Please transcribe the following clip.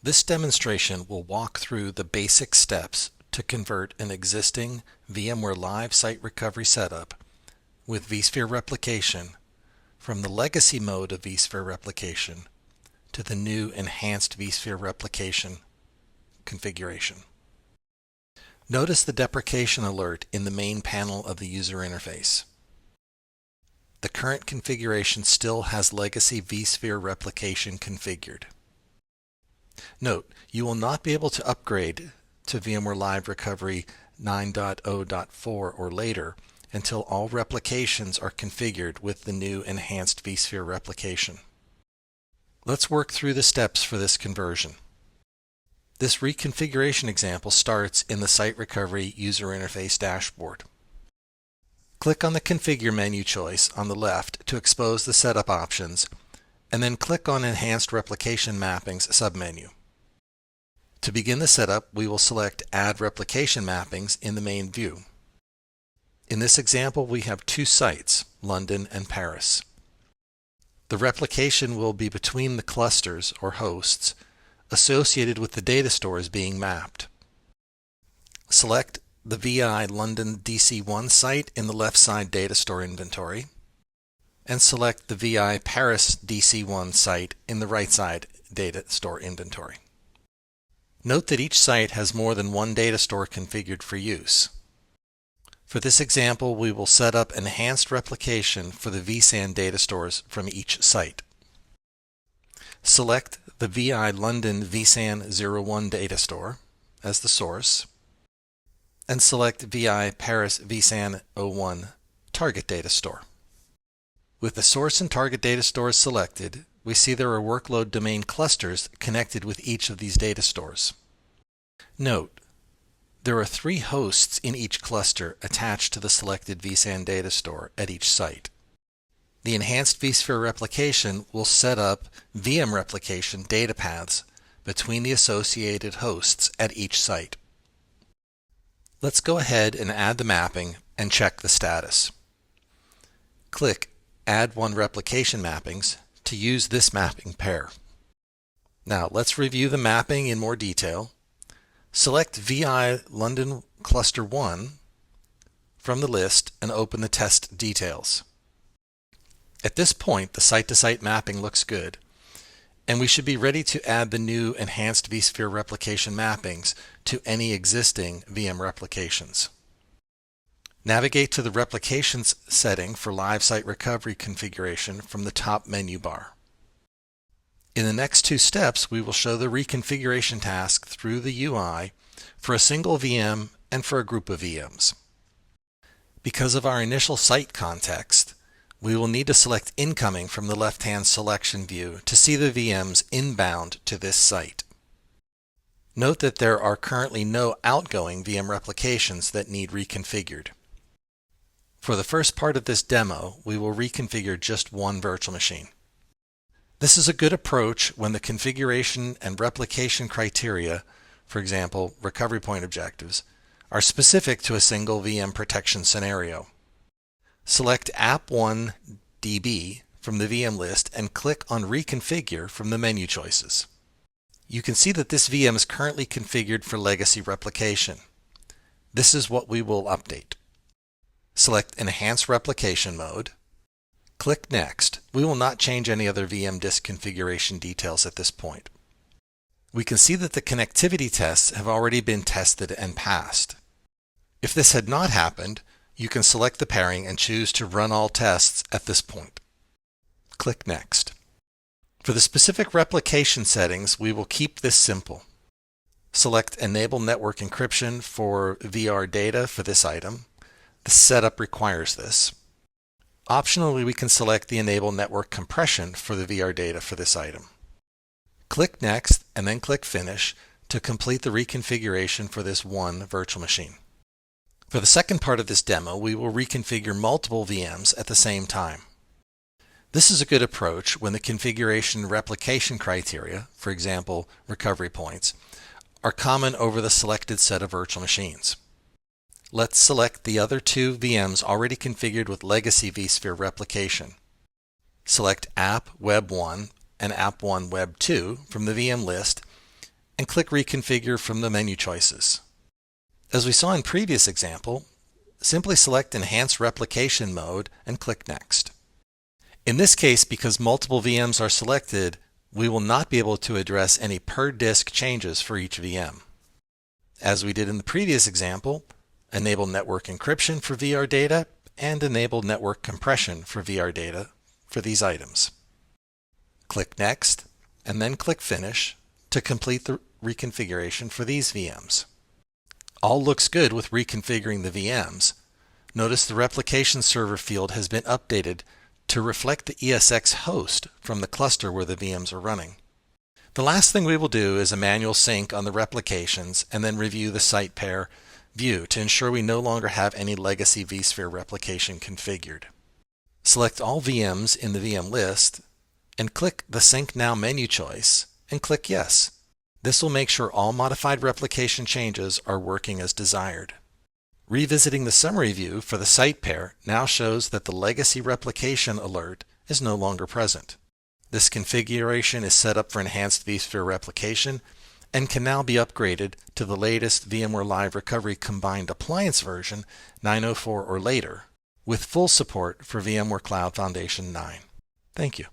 This demonstration will walk through the basic steps to convert an existing VMware Live Site Recovery setup with vSphere Replication from the legacy mode of vSphere Replication to the new enhanced vSphere Replication configuration. Notice the deprecation alert in the main panel of the user interface. The current configuration still has legacy vSphere Replication configured. Note, you will not be able to upgrade to VMware Live Recovery 9.0.4 or later until all replications are configured with the new enhanced vSphere Replication. Let's work through the steps for this conversion. This reconfiguration example starts in the Site Recovery User Interface dashboard. Click on the Configure menu choice on the left to expose the setup options, and then click on Enhanced Replication Mappings submenu. To begin the setup, we will select Add Replication Mappings in the main view. In this example, we have two sites, London and Paris. The replication will be between the clusters or hosts associated with the data stores being mapped. Select the VI London DC1 site in the left side data store inventory, and select the VI Paris DC1 site in the right side data store inventory. Note that each site has more than one data store configured for use. For this example, we will set up enhanced replication for the vSAN data stores from each site. Select the VI London vSAN 01 data store as the source, and select VI Paris vSAN 01 target data store. With the source and target data stores selected, we see there are workload domain clusters connected with each of these data stores. Note, there are 3 hosts in each cluster attached to the selected vSAN data store at each site. The enhanced vSphere replication will set up VM replication data paths between the associated hosts at each site. Let's go ahead and add the mapping and check the status. Click Add One Replication Mappings to use this mapping pair. Now let's review the mapping in more detail. Select VI London Cluster 1 from the list and open the test details. At this point, the site-to-site mapping looks good, and we should be ready to add the new enhanced vSphere replication mappings to any existing VM replications. Navigate to the Replications setting for Live Site Recovery configuration from the top menu bar. In the next 2 steps, we will show the reconfiguration task through the UI for a single VM and for a group of VMs. Because of our initial site context, we will need to select Incoming from the left-hand selection view to see the VMs inbound to this site. Note that there are currently no outgoing VM replications that need reconfigured. For the first part of this demo, we will reconfigure just one virtual machine. This is a good approach when the configuration and replication criteria, for example, recovery point objectives, are specific to a single VM protection scenario. Select app1db from the VM list and click on Reconfigure from the menu choices. You can see that this VM is currently configured for legacy replication. This is what we will update. Select Enhance Replication Mode. Click Next. We will not change any other VM disk configuration details at this point. We can see that the connectivity tests have already been tested and passed. If this had not happened, you can select the pairing and choose to run all tests at this point. Click Next. For the specific replication settings, we will keep this simple. Select Enable Network Encryption for VR data for this item. The setup requires this. Optionally, we can select the Enable Network Compression for the VR data for this item. Click Next and then click Finish to complete the reconfiguration for this one virtual machine. For the second part of this demo, we will reconfigure multiple VMs at the same time. This is a good approach when the configuration replication criteria, for example, recovery points, are common over the selected set of virtual machines. Let's select the other 2 VMs already configured with legacy vSphere replication. Select App Web 1 and App 1 Web 2 from the VM list and click Reconfigure from the menu choices. As we saw in previous example, simply select Enhance Replication Mode and click Next. In this case, because multiple VMs are selected, we will not be able to address any per-disk changes for each VM. As we did in the previous example, enable network encryption for VR data and enable network compression for VR data for these items. Click Next and then click Finish to complete the reconfiguration for these VMs. All looks good with reconfiguring the VMs. Notice the replication server field has been updated to reflect the ESX host from the cluster where the VMs are running. The last thing we will do is a manual sync on the replications and then review the site pair view to ensure we no longer have any legacy vSphere replication configured. Select all VMs in the VM list and click the Sync Now menu choice and click Yes. This will make sure all modified replication changes are working as desired. Revisiting the summary view for the site pair now shows that the legacy replication alert is no longer present. This configuration is set up for enhanced vSphere replication and can now be upgraded to the latest VMware Live Recovery Combined Appliance version 9.04 or later, with full support for VMware Cloud Foundation 9. Thank you.